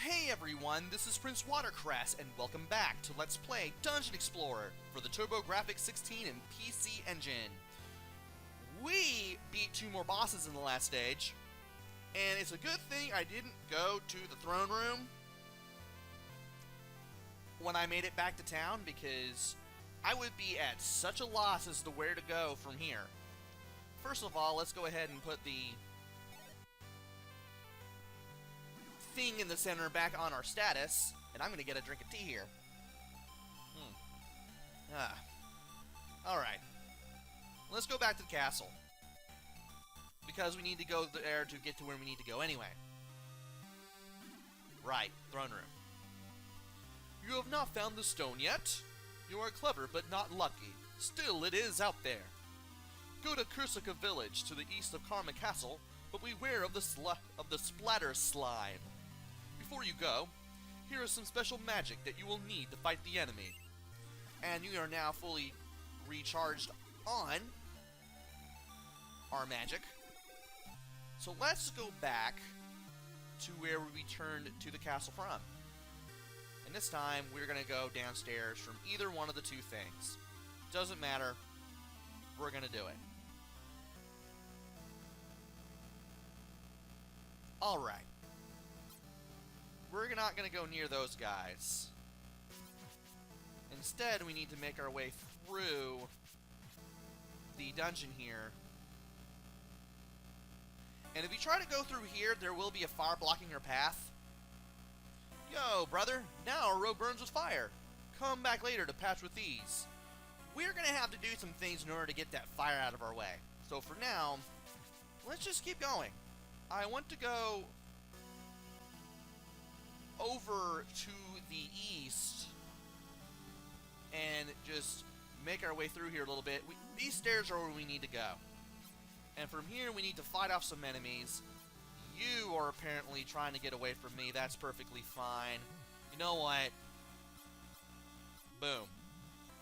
Hey everyone, this is PrinceWatercress, and welcome back to Let's Play Dungeon Explorer for the TurboGrafx 16 and PC Engine. We beat 2 more bosses in the last stage, and it's a good thing I didn't go to the throne room when I made it back to town, because I would be at such a loss as to where to go from here. First of all, let's go ahead and put the thing in the center back on our status, and I'm gonna get a drink of tea here. Alright. Let's go back to the castle, because we need to go there to get to where we need to go anyway. Right, throne room. You have not found the stone yet? You are clever, but not lucky. Still, it is out there. Go to Ecovillage to the east of Karma Castle, but beware of the splatter slime. Before you go, here is some special magic that you will need to fight the enemy. And you are now fully recharged on our magic. So let's go back to where we returned to the castle from. And this time, we're going to go downstairs from either one of the two things. Doesn't matter. We're going to do it. Alright. We're not going to go near those guys. Instead, we need to make our way through the dungeon here. And if you try to go through here, there will be a fire blocking your path. Yo, brother, now our road burns with fire. Come back later to patch with these. We're going to have to do some things in order to get that fire out of our way. So for now, let's just keep going. I want to go over to the east and just make our way through here a little bit. These stairs are where we need to go. And from here, we need to fight off some enemies. You are apparently trying to get away from me. That's perfectly fine. You know what? Boom.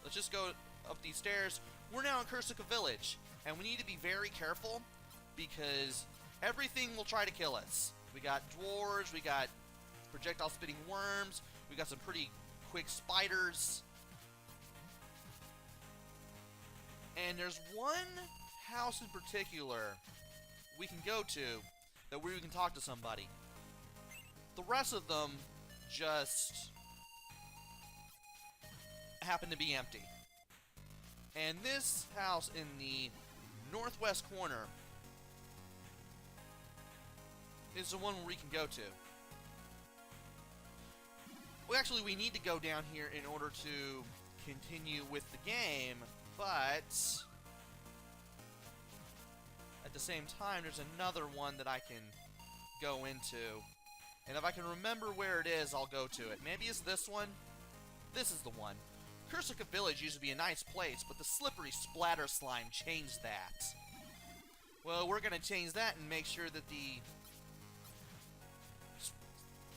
Let's just go up these stairs. We're now in Ecovillage, and we need to be very careful because everything will try to kill us. We got dwarves, we got projectile spitting worms, we got some pretty quick spiders. And there's one house in particular we can go to that we can talk to somebody. The rest of them just happen to be empty. And this house in the northwest corner is the one where we can go to. Well, actually, we need to go down here in order to continue with the game, but at the same time, there's another one that I can go into. And if I can remember where it is, I'll go to it. Maybe it's this one? This is the one. Ecovillage used to be a nice place, but the slippery splatter slime changed that. Well, we're going to change that and make sure that the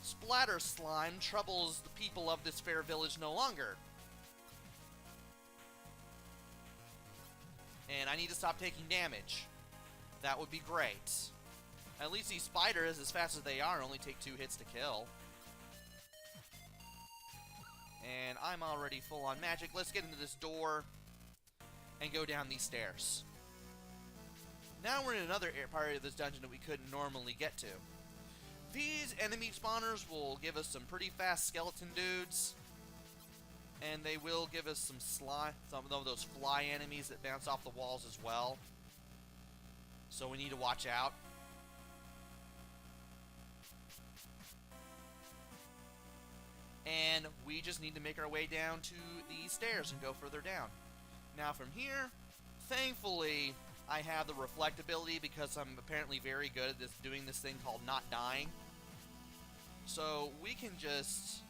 splatter slime troubles the people of this fair village no longer. And I need to stop taking damage. That would be great. At least these spiders, as fast as they are, only take 2 hits to kill. And I'm already full on magic. Let's get into this door and go down these stairs. Now we're in another part of this dungeon that we couldn't normally get to. These enemy spawners will give us some pretty fast skeleton dudes. And they will give us some of those fly enemies that bounce off the walls as well. So we need to watch out. And we just need to make our way down to these stairs and go further down. Now from here, thankfully, I have the reflect ability because I'm apparently very good at doing this thing called not dying. So we can just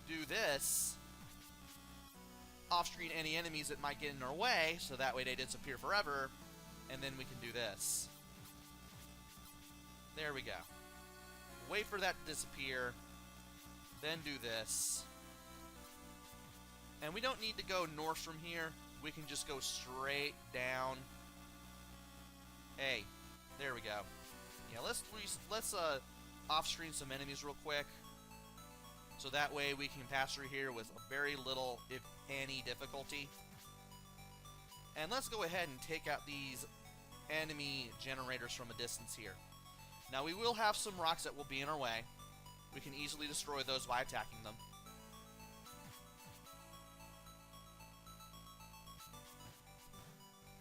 do this, off-screen any enemies that might get in our way, so that way they disappear forever, and then we can do this. There we go. Wait for that to disappear, then do this. And we don't need to go north from here, we can just go straight down. Hey, there we go. Yeah, let's off-screen some enemies real quick. So that way we can pass through here with very little, if any, difficulty. And let's go ahead and take out these enemy generators from a distance here. Now we will have some rocks that will be in our way. We can easily destroy those by attacking them.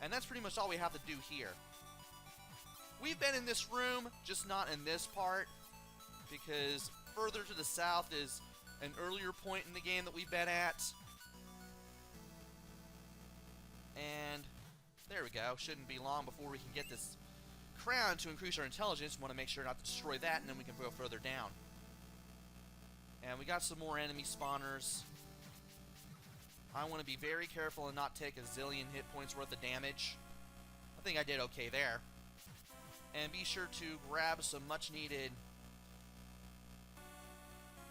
And that's pretty much all we have to do here. We've been in this room, just not in this part, because further to the south is an earlier point in the game that we've been at. And there we go. Shouldn't be long before we can get this crown to increase our intelligence. We want to make sure not to destroy that, and then we can go further down. And we got some more enemy spawners. I want to be very careful and not take a zillion hit points worth of damage. I think I did okay there. And be sure to grab some much needed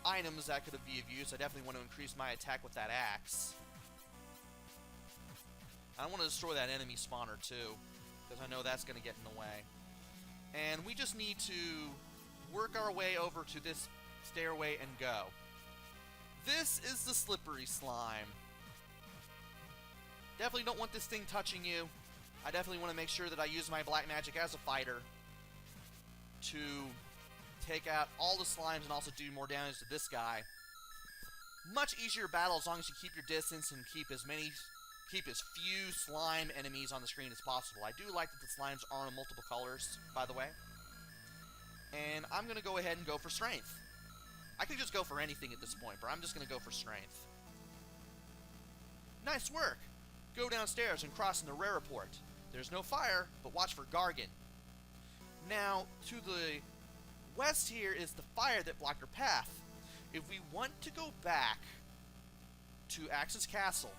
items that could be of use. I definitely want to increase my attack with that axe. I want to destroy that enemy spawner too, because I know that's going to get in the way. And we just need to work our way over to this stairway and go. This is the slippery slime. Definitely don't want this thing touching you. I definitely want to make sure that I use my black magic as a fighter to take out all the slimes and also do more damage to this guy. Much easier battle as long as you keep your distance and keep as few slime enemies on the screen as possible. I do like that the slimes are in multiple colors, by the way. And I'm going to go ahead and go for strength. I could just go for anything at this point, but I'm just going to go for strength. Nice work! Go downstairs and cross into Rare Report. There's no fire, but watch for Gargan. Now, to the west here is the fire that blocked our path. If we want to go back to Axe's Castle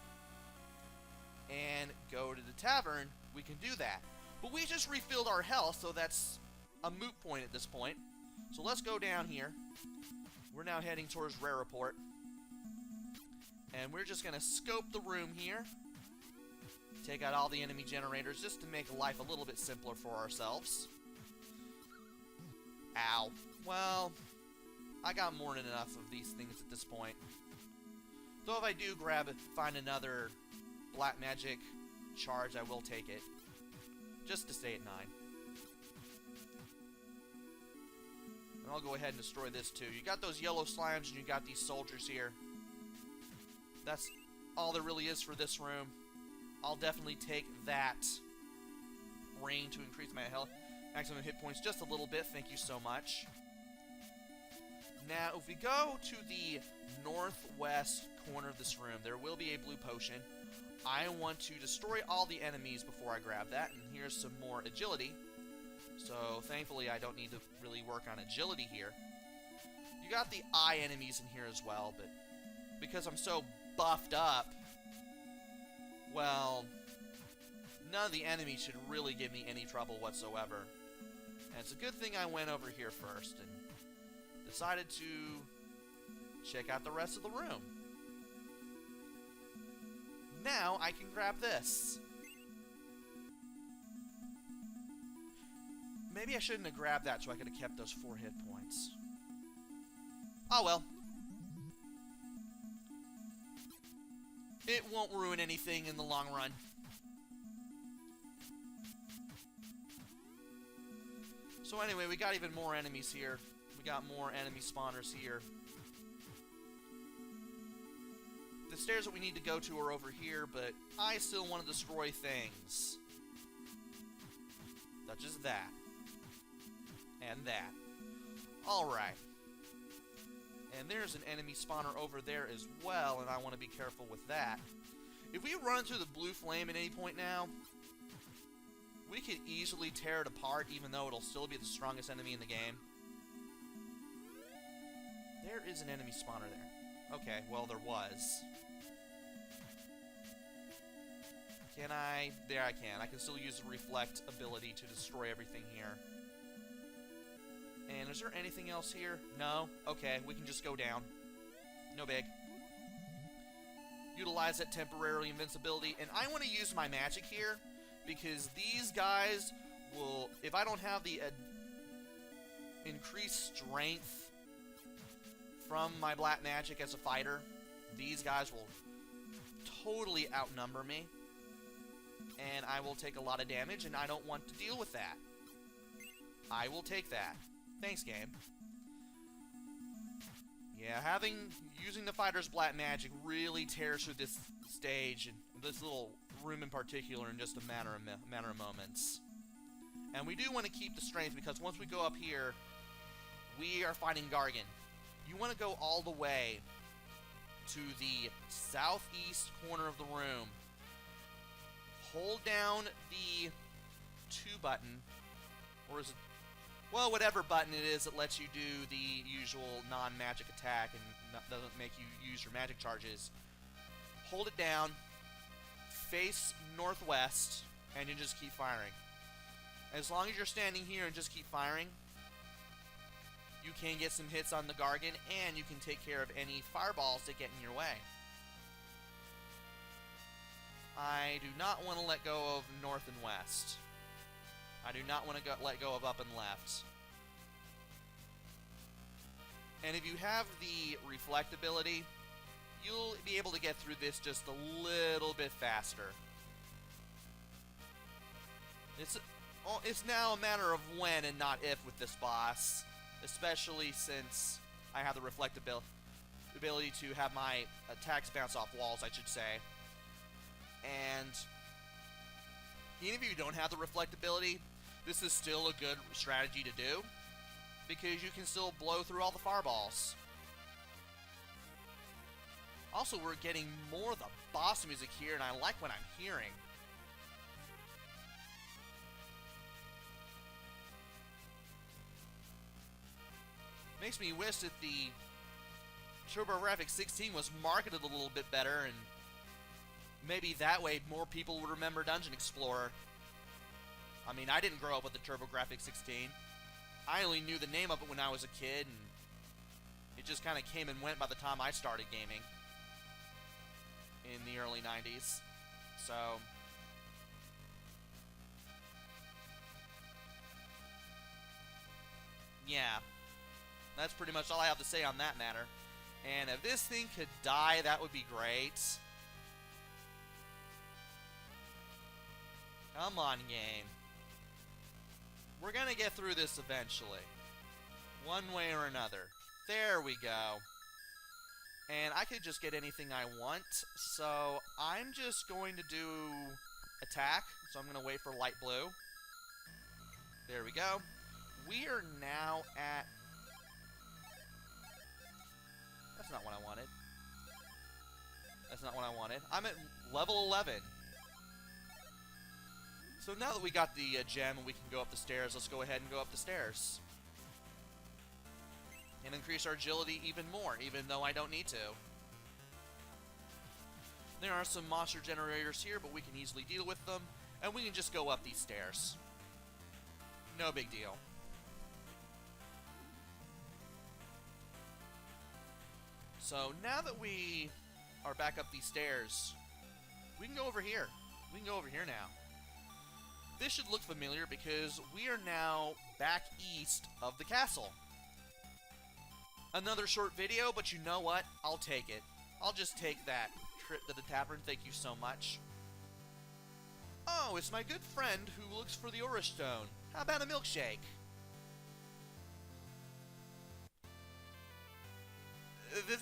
and go to the Tavern, we can do that. But we just refilled our health, so that's a moot point at this point. So let's go down here. We're now heading towards Rare Report. And we're just going to scope the room here. Take out all the enemy generators just to make life a little bit simpler for ourselves. Ow. Well, I got more than enough of these things at this point. Though if I do find another black magic charge, I will take it. Just to stay at 9. And I'll go ahead and destroy this too. You got those yellow slimes and you got these soldiers here. That's all there really is for this room. I'll definitely take that ring to increase my health. Maximum hit points just a little bit. Thank you so much. Now, if we go to the northwest corner of this room, there will be a blue potion. I want to destroy all the enemies before I grab that. And here's some more agility. So, thankfully, I don't need to really work on agility here. You got the eye enemies in here as well, but because I'm so buffed up, well, none of the enemies should really give me any trouble whatsoever. And it's a good thing I went over here first and decided to check out the rest of the room. Now I can grab this. Maybe I shouldn't have grabbed that so I could have kept those 4 hit points. Oh well. It won't ruin anything in the long run. So anyway, we got even more enemies here. We got more enemy spawners here. The stairs that we need to go to are over here, but I still want to destroy things. Such as that. And that. Alright. And there's an enemy spawner over there as well, and I want to be careful with that. If we run into the blue flame at any point now, we could easily tear it apart, even though it'll still be the strongest enemy in the game. There is an enemy spawner there. Okay, well, there was. Can I? There I can. I can still use the reflect ability to destroy everything here. And is there anything else here? No? Okay, we can just go down. No big. Utilize that temporary invincibility. And I want to use my magic here, because these guys will, if I don't have the increased strength from my black magic as a fighter, these guys will totally outnumber me, and I will take a lot of damage, and I don't want to deal with that. I will take that. Thanks, game. Yeah, using the fighter's black magic really tears through this stage, and this little room in particular, in just a matter of moments. And we do want to keep the strength, because once we go up here, we are fighting Gargan. You want to go all the way to the southeast corner of the room. Hold down the 2 button, or is it, well, whatever button it is that lets you do the usual non-magic attack and doesn't make you use your magic charges. Hold it down, face northwest, and you just keep firing. As long as you're standing here and just keep firing, you can get some hits on the Gargan, and you can take care of any fireballs that get in your way. I do not want to let go of north and west. I do not want to let go of up and left. And if you have the reflect ability, you'll be able to get through this just a little bit faster. It's now a matter of when and not if with this boss, especially since I have the reflect ability to have my attacks bounce off walls, I should say. And even if you don't have the reflect ability, this is still a good strategy to do, because you can still blow through all the fireballs. Also, we're getting more of the boss music here, and I like what I'm hearing. Makes me wish that the TurboGrafx 16 was marketed a little bit better, and maybe that way more people would remember Dungeon Explorer. I mean, I didn't grow up with the TurboGrafx 16. I only knew the name of it when I was a kid, and it just kind of came and went by the time I started gaming in the early 90s. So yeah, that's pretty much all I have to say on that matter. And if this thing could die, that would be great. Come on, game. We're gonna get through this eventually. One way or another. There we go. And I could just get anything I want, so I'm just going to do attack. So I'm gonna wait for light blue. There we go. We are now at... That's not what I wanted. That's not what I wanted. I'm at level 11. So now that we got the gem and we can go up the stairs, let's go ahead and go up the stairs. And increase our agility even more, even though I don't need to. There are some monster generators here, but we can easily deal with them, and we can just go up these stairs. No big deal. So now that we are back up these stairs, we can go over here. We can go over here now. This should look familiar because we are now back east of the castle. Another short video, but you know what? I'll take it. I'll just take that trip to the tavern. Thank you so much. Oh, it's my good friend who looks for the ORA Stone. How about a milkshake?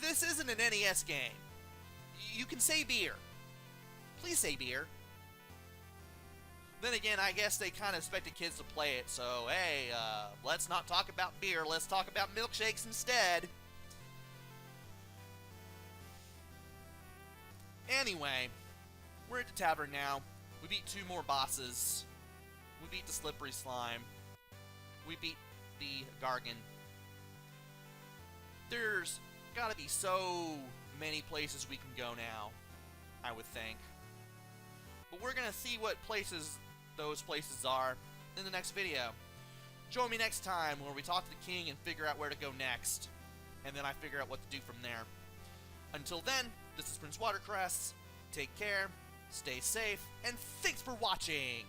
This isn't an NES game. You can say beer. Please say beer. Then again, I guess they kind of expected kids to play it, so hey, let's not talk about beer, let's talk about milkshakes instead. Anyway, we're at the tavern now. We beat 2 more bosses. We beat the slippery slime. We beat the Gargan. There's gotta be so many places we can go now, I would think. But we're gonna see what places those places are in the next video. Join me next time where we talk to the king and figure out where to go next. And then I figure out what to do from there. Until then, this is PrinceWatercress. Take care, stay safe, and thanks for watching!